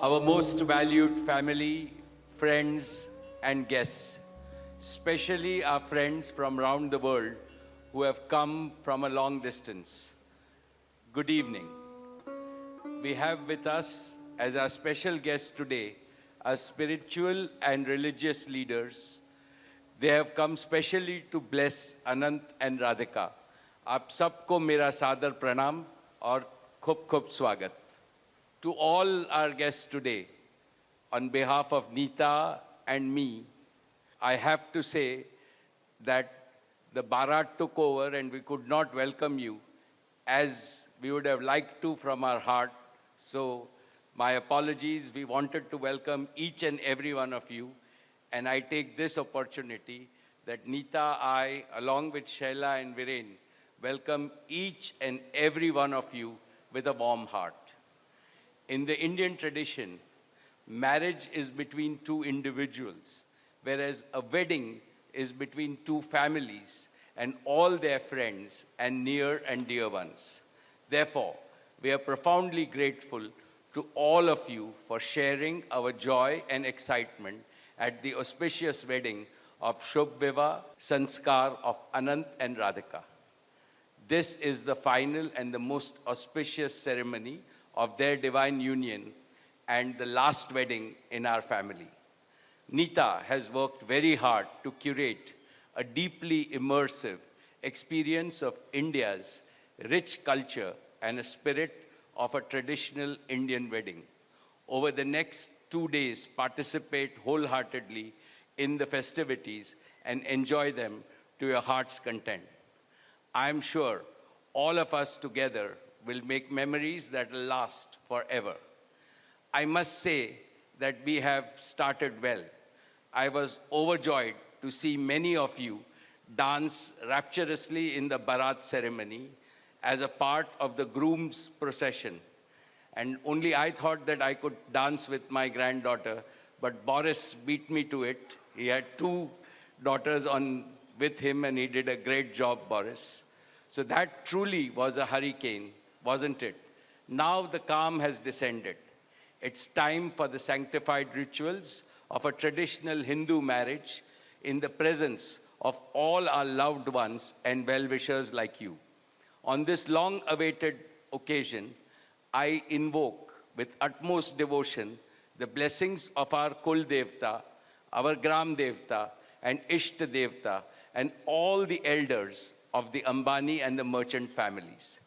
Our most valued family, friends, and guests, especially our friends from around the world who have come from a long distance. Good evening. We have with us as our special guests today our spiritual and religious leaders. They have come specially to bless Anant and Radhika. आप सबको मेरा सादर प्रणाम और खूब खूब स्वागत. To all our guests today, on behalf of Neeta and me, I have to say that the Bharat took over and we could not welcome you as we would have liked to from our heart. So my apologies. We wanted to welcome each and every one of you. And I take this opportunity that Neeta, I, along with Shaila and Viren, welcome each and every one of you with a warm heart. In the Indian tradition, marriage is between two individuals, whereas a wedding is between two families and all their friends and near and dear ones. Therefore, we are profoundly grateful to all of you for sharing our joy and excitement at the auspicious wedding of Shubh Vivah Sanskar of Anant and Radhika. This is the final and the most auspicious ceremony of their divine union and the last wedding in our family. Neeta has worked very hard to curate a deeply immersive experience of India's rich culture and a spirit of a traditional Indian wedding. Over the next 2 days, participate wholeheartedly in the festivities and enjoy them to your heart's content. I am sure all of us together will make memories that will last forever. I must say that we have started well. I was overjoyed to see many of you dance rapturously in the Bharat ceremony as a part of the groom's procession. And only I thought that I could dance with my granddaughter, but Boris beat me to it. He had 2 daughters with him and he did a great job, Boris. So that truly was a hurricane, wasn't it? Now the calm has descended. It's time for the sanctified rituals of a traditional Hindu marriage in the presence of all our loved ones and well-wishers like you. On this long-awaited occasion, I invoke with utmost devotion the blessings of our Kul Devta, our Gram Devta, and Ishta Devta, and all the elders of the Ambani and the merchant families.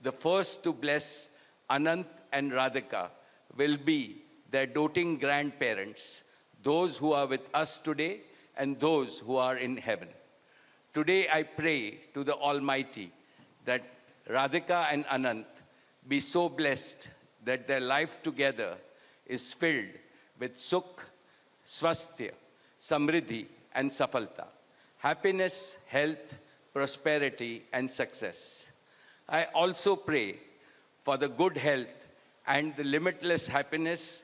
The first to bless Anant and Radhika will be their doting grandparents, those who are with us today and those who are in heaven. Today I pray to the Almighty that Radhika and Anant be so blessed that their life together is filled with sukh, swasthya, samriddhi, and safalta, happiness, health, prosperity, and success. I also pray for the good health and the limitless happiness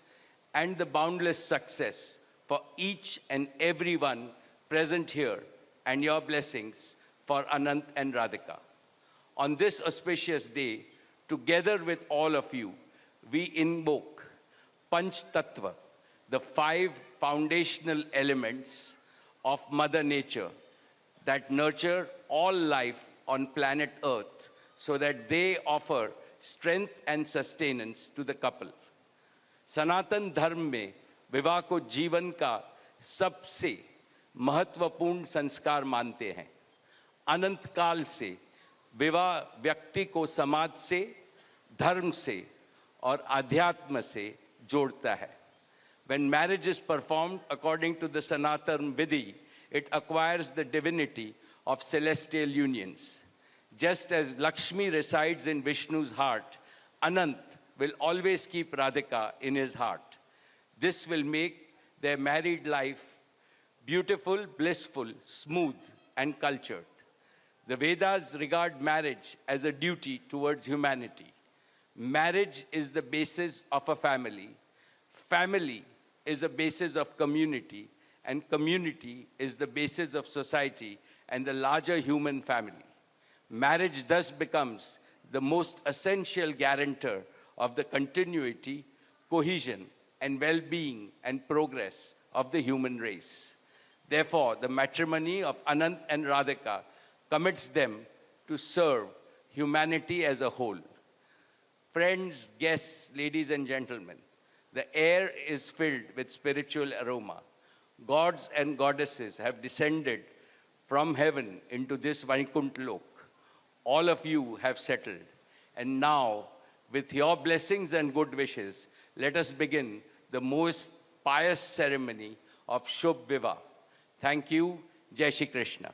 and the boundless success for each and every one present here, and your blessings for Anant and Radhika. On this auspicious day, together with all of you, we invoke Panch Tattva, the 5 foundational elements of Mother Nature that nurture all life on planet Earth so that they offer strength and sustenance to the couple. सनातन धर्म में विवाह को जीवन का सबसे महत्वपूर्ण संस्कार मानते हैं. अनंत काल से विवाह व्यक्ति को समाज से, धर्म से और अध्यात्म से जोड़ता है. When marriage is performed according to the Sanatan Vidhi, it acquires the divinity of celestial unions. Just as Lakshmi resides in Vishnu's heart, Anant will always keep Radhika in his heart. This will make their married life beautiful, blissful, smooth, and cultured. The Vedas regard marriage as a duty towards humanity. Marriage is the basis of a family. Family is a basis of community, and community is the basis of society and the larger human family. Marriage thus becomes the most essential guarantor of the continuity, cohesion, and well-being and progress of the human race. Therefore, the matrimony of Anant and Radhika commits them to serve humanity as a whole. Friends, guests, ladies and gentlemen, the air is filled with spiritual aroma. Gods and goddesses have descended from heaven into this Vaikuntha Lok. All of you have settled. And now, with your blessings and good wishes, let us begin the most pious ceremony of Shubh Vivah. Thank you. Jai Shri Krishna.